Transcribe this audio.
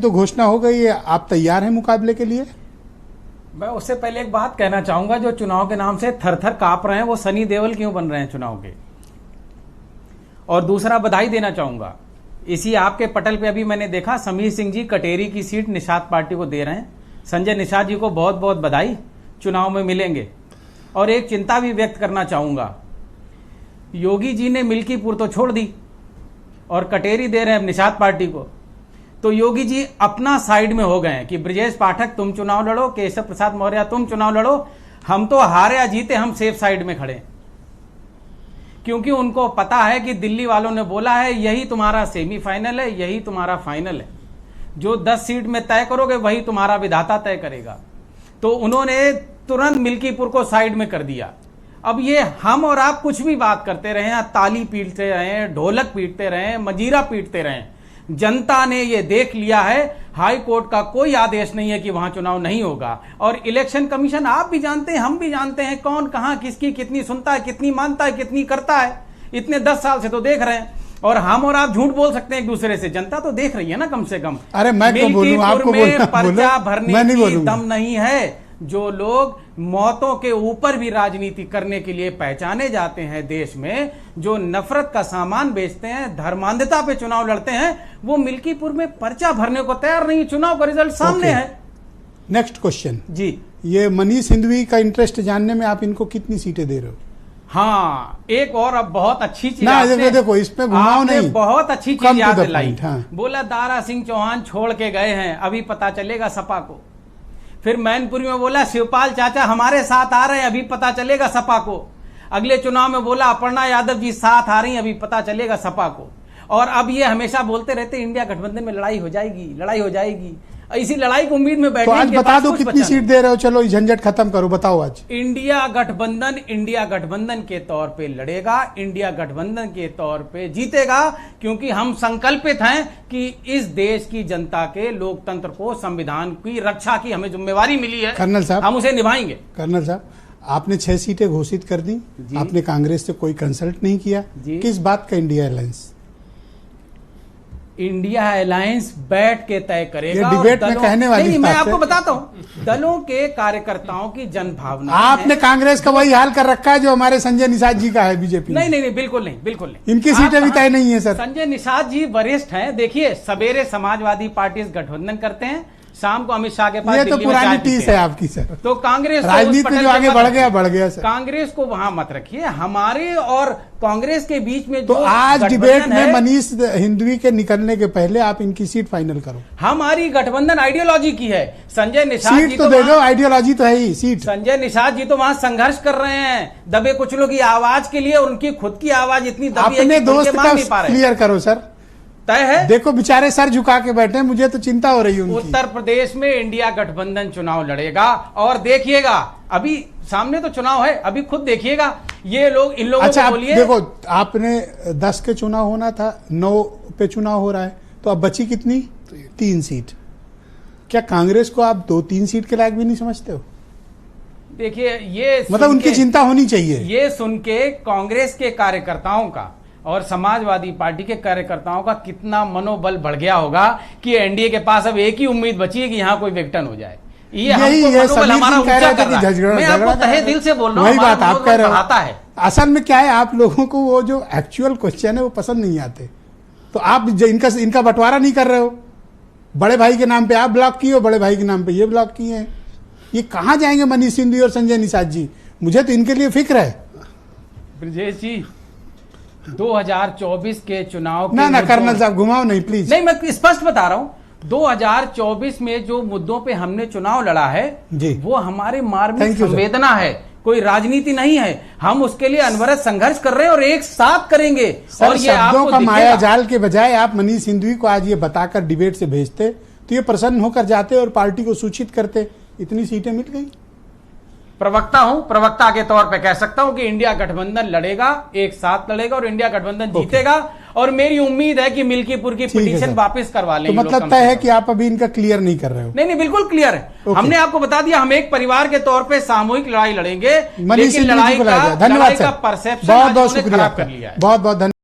तो घोषणा हो गई है, आप तैयार हैं मुकाबले के लिए? मैं उससे पहले एक बात कहना चाहूंगा, जो चुनाव के नाम से थर-थर कांप रहे हैं वो सनी देओल क्यों बन रहे हैं चुनाव के। और दूसरा बधाई देना चाहूंगा, इसी आपके पटल पे अभी मैंने देखा समीर सिंह जी कटेरी की सीट निषाद पार्टी को दे रहे हैं। संजय निषाद जी को बहुत बहुत बधाई, चुनाव में मिलेंगे। और एक चिंता भी व्यक्त करना चाहूंगा, योगी जी ने मिल्कीपुर तो छोड़ दी और कटेरी दे रहे हैं निषाद पार्टी को, तो योगी जी अपना साइड में हो गए हैं कि ब्रजेश पाठक तुम चुनाव लड़ो, केशव प्रसाद मौर्य तुम चुनाव लड़ो, हम तो हारे या जीते हम सेफ साइड में खड़े। क्योंकि उनको पता है कि दिल्ली वालों ने बोला है यही तुम्हारा सेमीफाइनल है, यही तुम्हारा फाइनल है, जो 10 सीट में तय करोगे वही तुम्हारा विधाता तय करेगा। तो उन्होंने तुरंत मिल्कीपुर को साइड में कर दिया। अब ये हम और आप कुछ भी बात करते रहे, ताली पीटते रहे, ढोलक पीटते रहे, मजीरा पीटते रहे, जनता ने ये देख लिया है हाई कोर्ट का कोई आदेश नहीं है कि वहां चुनाव नहीं होगा। और इलेक्शन कमीशन आप भी जानते हैं, हम भी जानते हैं कौन कहां किसकी कितनी सुनता है, कितनी मानता है, कितनी करता है। इतने 10 साल से तो देख रहे हैं। और हम और आप झूठ बोल सकते हैं एक दूसरे से, जनता तो देख रही है ना कम से कम। अरे मैं क्यों बोलूं, आपको में पर्चा भरने की दम दम नहीं है। जो लोग मौतों के ऊपर भी राजनीति करने के लिए पहचाने जाते हैं देश में, जो नफरत का सामान बेचते हैं, धर्मांधता पे चुनाव लड़ते हैं, वो मिल्कीपुर में पर्चा भरने को तैयार नहीं। चुनाव का रिजल्ट सामने है। नेक्स्ट क्वेश्चन जी, ये मनीष हिंदवी का इंटरेस्ट जानने में आप इनको कितनी सीटें दे रहे हो? हाँ, एक और अब बहुत अच्छी चीज ना देखो इसमें घुमाओ नहीं, बहुत अच्छी चीज याद दिलाई। हाँ। बोला दारा सिंह चौहान छोड़ के गए हैं, अभी पता चलेगा सपा को। फिर मैनपुरी में बोला शिवपाल चाचा हमारे साथ आ रहे हैं, अभी पता चलेगा सपा को। अगले चुनाव में बोला अपर्णा यादव जी साथ आ रही हैं, अभी पता चलेगा सपा को। और अब ये हमेशा बोलते रहते इंडिया गठबंधन में लड़ाई हो जाएगी, लड़ाई हो जाएगी। इसी लड़ाई की उम्मीद में बैठे। तो आज बता दो कितनी सीट दे रहे हो, चलो झंझट खत्म करो, बताओ आज। इंडिया गठबंधन के तौर पे लड़ेगा, इंडिया गठबंधन के तौर पे जीतेगा, क्योंकि हम संकल्पित हैं कि इस देश की जनता के लोकतंत्र को, संविधान की रक्षा की हमें जिम्मेवारी मिली है। कर्नल साहब, हम उसे निभाएंगे। कर्नल साहब, आपने 6 सीटें घोषित कर दी, आपने कांग्रेस से कोई कंसल्ट नहीं किया, किस बात का इंडिया अलायंस? इंडिया अलायंस बैठ के तय करेगा। डिबेट में कहने वाली नहीं, मैं आपको बताता हूं, दलों के कार्यकर्ताओं की जनभावना। आपने कांग्रेस का वही हाल कर रखा है जो हमारे संजय निषाद जी का है बीजेपी। नहीं, बिल्कुल नहीं, बिल्कुल नहीं। इनकी सीटें भी तय नहीं है सर। संजय निषाद जी वरिष्ठ हैं। देखिए, सवेरे समाजवादी पार्टी गठबंधन करते हैं, शाम को अमित शाह के पास। ये तो पुरानी टीस है आपकी सर। तो कांग्रेस राजनीति में जो आगे बढ़ गया सर। कांग्रेस को वहां मत रखिए। हमारे और कांग्रेस के बीच में तो आज डिबेट में मनीष हिंदवी के निकलने के पहले आप इनकी सीट फाइनल करो। हमारी गठबंधन आइडियोलॉजी की है। संजय निषाद जी तो दे दो, आइडियोलॉजी तो है ही सीट। संजय निषाद जी तो वहां संघर्ष कर रहे हैं दबे कुचलों की आवाज के लिए, और उनकी खुद की आवाज इतनी दबी है अपने दोस्त का क्लियर करो सर। तय है। देखो बेचारे सर झुका के बैठे, मुझे तो चिंता हो रही है उनकी। उत्तर प्रदेश में इंडिया गठबंधन चुनाव लड़ेगा, और देखिएगा अभी सामने तो चुनाव है, अभी खुद देखिएगा ये लोग, इन लोगों को बोलिए। देखो आपने 10 के चुनाव होना था, 9 पे चुनाव हो रहा है, तो अब बची कितनी? 3 सीट। क्या कांग्रेस को आप 2-3 सीट के लायक भी नहीं समझते हो? देखिए, ये मतलब उनकी चिंता होनी चाहिए। ये सुन के कांग्रेस के कार्यकर्ताओं का और समाजवादी पार्टी के कार्यकर्ताओं का कितना मनोबल बढ़ गया होगा कि एनडीए के पास अब एक ही उम्मीद बची है कि यहाँ कोई विघटन हो जाए। ये मनोबल हमारा ऊंचा कर रहा है। मैं आपको तहे दिल से बोल रहा हूँ, वही बात आप कह रहे हो। है असल में क्या है, आप लोगों को वो जो एक्चुअल क्वेश्चन है वो पसंद नहीं आते, तो आप इनका बंटवारा नहीं कर रहे हो। बड़े भाई के नाम पे आप ब्लॉक किए हो, बड़े भाई के नाम पे ये ब्लॉक किए हैं। ये कहाँ जाएंगे मनीष सिंधवी और संजय निषाद जी? मुझे तो इनके लिए फिक्र है। ब्रजेश जी, 2024 के चुनाव ना कर्नल साहब घुमाओ नहीं प्लीज। नहीं, मैं स्पष्ट बता रहा हूं, 2024 में जो मुद्दों पे हमने चुनाव लड़ा है जी, वो हमारे मार्मिक संवेदना है, कोई राजनीति नहीं है। हम उसके लिए अनवरत संघर्ष कर रहे हैं और एक साथ करेंगे। और ये शब्दों का माया जाल के बजाय आप मनीष सिंधवी को आज ये बताकर डिबेट से भेजते तो ये प्रसन्न होकर जाते और पार्टी को सूचित करते, इतनी सीटें मिल गई। प्रवक्ता हूं, प्रवक्ता के तौर पे कह सकता हूं कि इंडिया गठबंधन लड़ेगा, एक साथ लड़ेगा और इंडिया गठबंधन जीतेगा। और मेरी उम्मीद है कि मिल्कीपुर की पिटीशन वापस करवा लेंगे। तो मतलब तय है कि आप अभी इनका क्लियर नहीं कर रहे हो? नहीं, बिल्कुल क्लियर है। हमने आपको बता दिया, हम एक परिवार के तौर पे सामूहिक लड़ाई लड़ेंगे, लेकिन लड़ाई का परसेप्शन बहुत बहुत शुक्रिया, बहुत बहुत धन्यवाद।